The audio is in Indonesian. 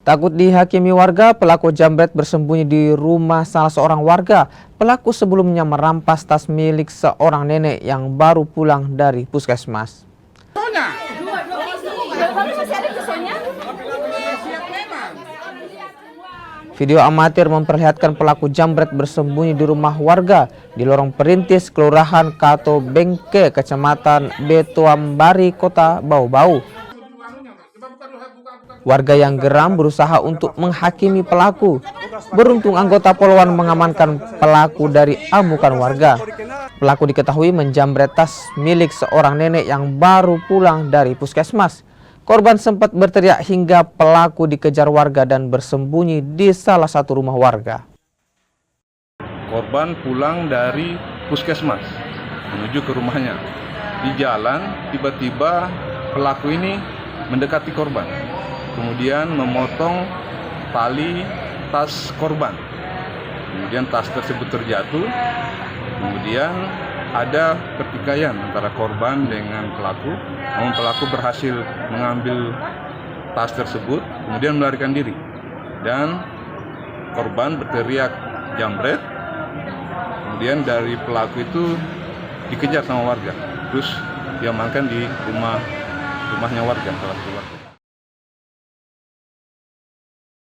Takut dihakimi warga, pelaku jambret bersembunyi di rumah salah seorang warga. Pelaku sebelumnya merampas tas milik seorang nenek yang baru pulang dari puskesmas. Video amatir memperlihatkan pelaku jambret bersembunyi di rumah warga di lorong perintis Kelurahan Kato Bengke, Kecamatan Betuambari, Kota Bau-Bau. Warga yang geram berusaha untuk menghakimi pelaku. Beruntung anggota Polawan mengamankan pelaku dari amukan warga. Pelaku diketahui menjambret tas milik seorang nenek yang baru pulang dari puskesmas. Korban sempat berteriak hingga pelaku dikejar warga dan bersembunyi di salah satu rumah warga. Korban pulang dari puskesmas menuju ke rumahnya. Di jalan tiba-tiba pelaku ini mendekati korban, kemudian memotong tali tas korban. Kemudian tas tersebut terjatuh. Kemudian ada pertikaian antara korban dengan pelaku. Namun pelaku berhasil mengambil tas tersebut, kemudian melarikan diri. Dan korban berteriak jambret. Kemudian dari pelaku itu dikejar sama warga. Terus diamankan di rumahnya warga, salah satu warga.